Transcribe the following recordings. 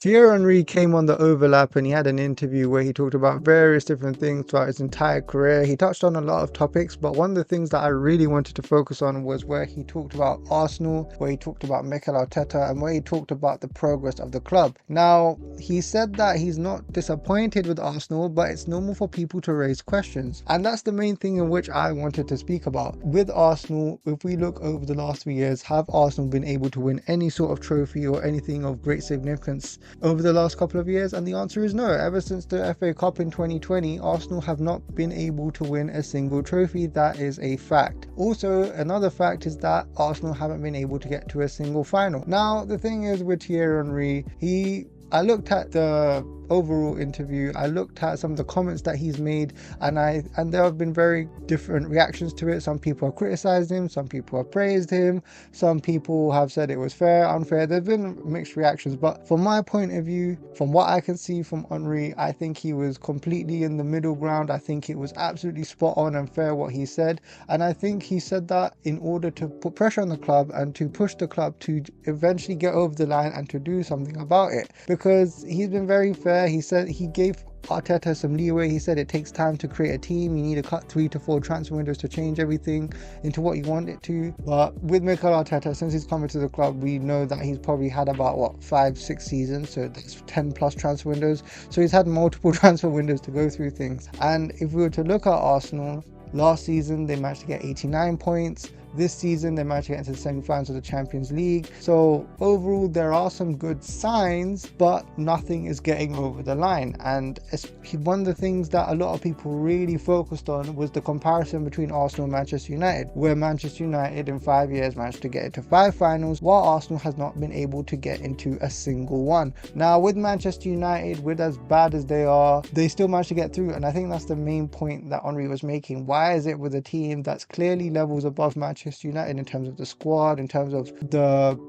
Thierry Henry came on the overlap and he had an interview where he talked about various different things throughout his entire career. He touched on a lot of topics, but one of the things that I really wanted to focus on was where he talked about Arsenal, where he talked about Mikel Arteta, and where he talked about the progress of the club. Now, he said that he's not disappointed with Arsenal, but it's normal for people to raise questions. And that's the main thing in which I wanted to speak about. With Arsenal, if we look over the last 3 years, have Arsenal been able to win any sort of trophy or anything of great significance over the last couple of years? And the answer is no. Ever since the FA Cup in 2020, Arsenal have not been able to win a single trophy. That is a fact. Also, another fact is that Arsenal haven't been able to get to a single final. Now, the thing is with Thierry Henry, I looked at the overall interview, I looked at some of the comments that he's made, and there have been very different reactions to it. Some people have criticized him, some people have praised him, some people have said it was fair, unfair. There's been mixed reactions, but from my point of view, from what I can see from Henry, I think he was completely in the middle ground. I think it was absolutely spot on and fair what he said, and I think he said that in order to put pressure on the club and to push the club to eventually get over the line and to do something about it, because he's been very fair. He said he gave Arteta some leeway. He said it takes time to create a team. You need to cut 3 to 4 transfer windows to change everything into what you want it to. But with Mikel Arteta, since he's coming to the club, we know that he's probably had about 5-6 seasons, so that's 10 plus transfer windows. So he's had multiple transfer windows to go through things. And if we were to look at Arsenal, last season they managed to get 89 points. This season they managed to get into the semi-finals of the Champions League. So overall there are some good signs, but nothing is getting over the line. And one of the things that a lot of people really focused on was the comparison between Arsenal and Manchester United, where Manchester United in 5 years managed to get into 5 finals, while Arsenal has not been able to get into a single one. Now with Manchester United, with as bad as they are, they still managed to get through, and I think that's the main point that Henry was making. Why is it with a team that's clearly levels above Manchester United in terms of the squad, in terms of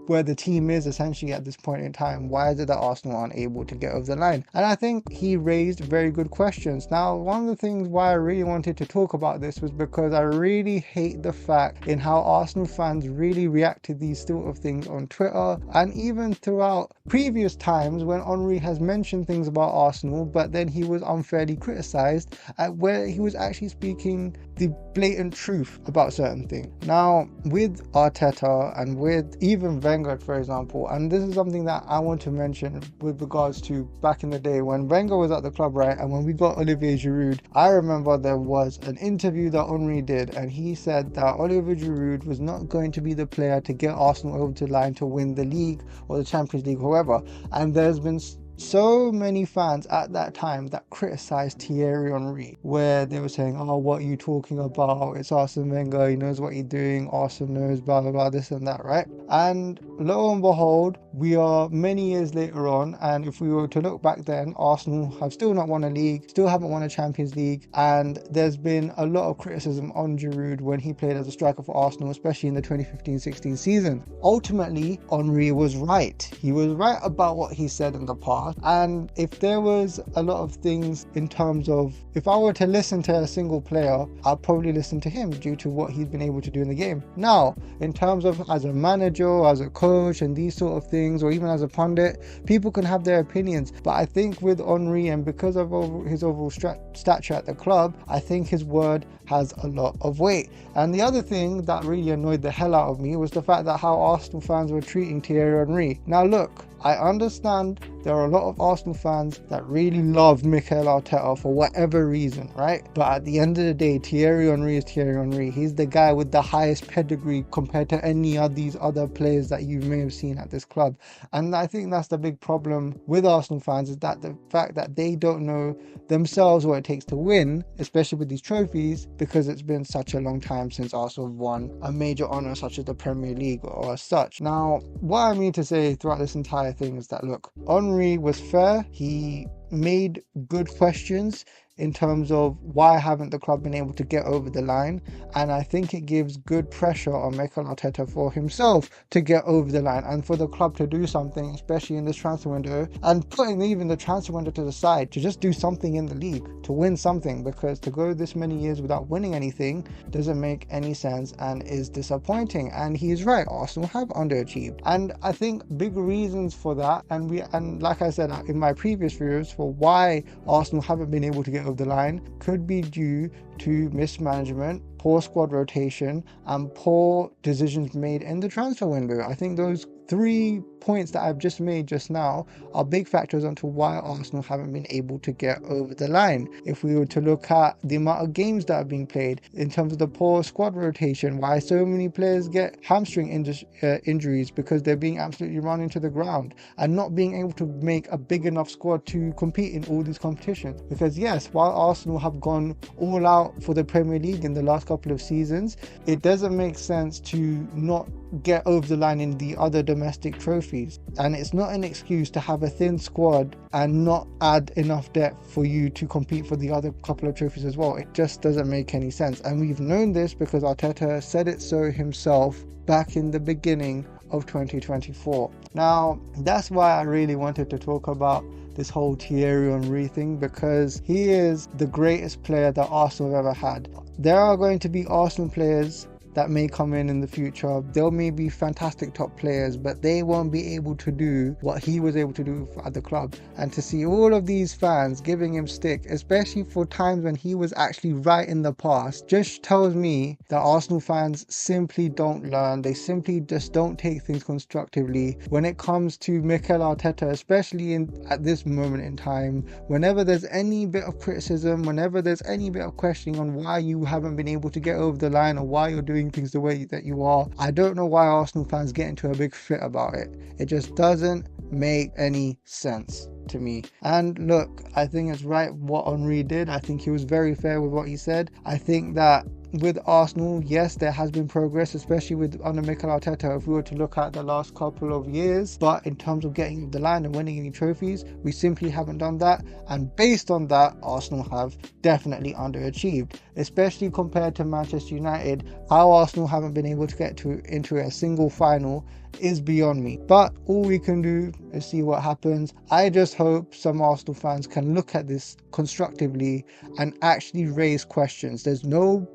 where the team is essentially at this point in time, why is it that Arsenal aren't able to get over the line? And I think he raised very good questions. Now, one of the things why I really wanted to talk about this was because I really hate the fact in how Arsenal fans really react to these sort of things on Twitter, and even throughout previous times when Henry has mentioned things about Arsenal, but then he was unfairly criticized at where he was actually speaking the blatant truth about certain things. Now, with Arteta and with even Wenger, for example, and this is something that I want to mention with regards to back in the day when Wenger was at the club, right, and when we got Olivier Giroud, I remember there was an interview that Henry did, and he said that Olivier Giroud was not going to be the player to get Arsenal over the line to win the league or the Champions League, however. And there's been so many fans at that time that criticized Thierry Henry, where they were saying, oh, what are you talking about? It's Arsene Wenger, he knows what he's doing, Arsene knows, blah, blah, blah, this and that, right? And lo and behold, we are many years later on, and if we were to look back then, Arsenal have still not won a league, still haven't won a Champions League, and there's been a lot of criticism on Giroud when he played as a striker for Arsenal, especially in the 2015-16 season. Ultimately, Henry was right. He was right about what he said in the past. And if there was a lot of things in terms of, if I were to listen to a single player, I'd probably listen to him due to what he's been able to do in the game. Now, in terms of as a manager, as a coach, and these sort of things, or even as a pundit, people can have their opinions. But I think with Henry, and because of his overall stature at the club, I think his word has a lot of weight. And the other thing that really annoyed the hell out of me was the fact that how Arsenal fans were treating Thierry Henry. Now look, I understand there are a lot of Arsenal fans that really love Mikel Arteta for whatever reason, right? But at the end of the day, Thierry Henry is Thierry Henry. He's the guy with the highest pedigree compared to any of these other players that you may have seen at this club. And I think that's the big problem with Arsenal fans, is that the fact that they don't know themselves what it takes to win, especially with these trophies, because it's been such a long time since Arsenal have won a major honour such as the Premier League or as such. Now, what I mean to say throughout this entire thing is that, look, Henry was fair. He made good questions in terms of why haven't the club been able to get over the line, and I think it gives good pressure on Mikel Arteta for himself to get over the line and for the club to do something, especially in this transfer window, and putting even the transfer window to the side, to just do something in the league, to win something, because to go this many years without winning anything doesn't make any sense and is disappointing. And he's right, Arsenal have underachieved, and I think big reasons for that, and like I said in my previous videos, for why Arsenal haven't been able to get over the line could be due to mismanagement, poor squad rotation, and poor decisions made in the transfer window. I think those 3 points that I've just made just now are big factors onto why Arsenal haven't been able to get over the line. If we were to look at the amount of games that are being played, in terms of the poor squad rotation, why so many players get hamstring injuries because they're being absolutely run into the ground, and not being able to make a big enough squad to compete in all these competitions. Because yes, while Arsenal have gone all out for the Premier League in the last couple of seasons, it doesn't make sense to not get over the line in the other domestic trophies. And it's not an excuse to have a thin squad and not add enough depth for you to compete for the other couple of trophies as well. It just doesn't make any sense, and we've known this because Arteta said it so himself back in the beginning of 2024. Now that's why I really wanted to talk about this whole Thierry Henry thing, because he is the greatest player that Arsenal have ever had. There are going to be Arsenal players that may come in the future. There may be fantastic top players, but they won't be able to do what he was able to do at the club. And to see all of these fans giving him stick, especially for times when he was actually right in the past, just tells me that Arsenal fans simply don't learn. They simply just don't take things constructively when it comes to Mikel Arteta, especially at this moment in time. Whenever there's any bit of criticism, whenever there's any bit of questioning on why you haven't been able to get over the line or why you're doing things the way that you are, I don't know why Arsenal fans get into a big fit about it. It just doesn't make any sense to me. And look, I think it's right what Henry did. I think he was very fair with what he said. I think that with Arsenal, yes, there has been progress, especially under Mikel Arteta, if we were to look at the last couple of years. But in terms of getting over the line and winning any trophies, we simply haven't done that. And based on that, Arsenal have definitely underachieved, especially compared to Manchester United. How Arsenal haven't been able to get into a single final is beyond me. But all we can do is see what happens. I just hope some Arsenal fans can look at this constructively and actually raise questions. There's no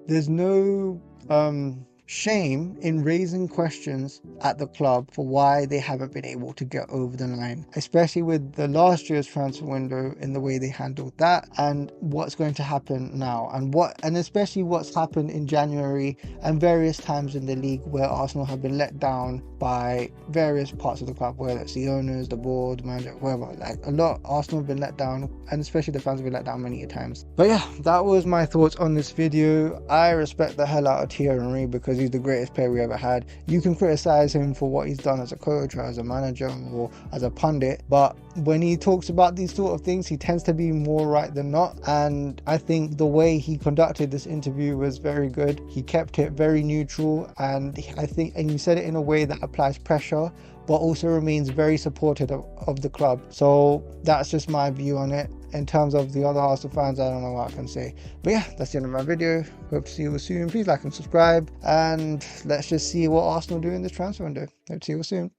shame in raising questions at the club for why they haven't been able to get over the line, especially with the last year's transfer window in the way they handled that, and what's going to happen now, and especially what's happened in January and various times in the league where Arsenal have been let down by various parts of the club, whether it's the owners, the board, the manager, whoever. Like, a lot, Arsenal have been let down, and especially the fans have been let down many times. But yeah, that was my thoughts on this video. I respect the hell out of Thierry Henry because he's the greatest player we ever had. You can criticize him for what he's done as a coach or as a manager or as a pundit, but when he talks about these sort of things, he tends to be more right than not. And I think the way he conducted this interview was very good. He kept it very neutral, and he said it in a way that applies pressure but also remains very supportive of the club. So that's just my view on it. In terms of the other Arsenal fans, I don't know what I can say. But yeah, that's the end of my video. Hope to see you soon. Please like and subscribe, and let's just see what Arsenal do in this transfer window. Hope to see you soon.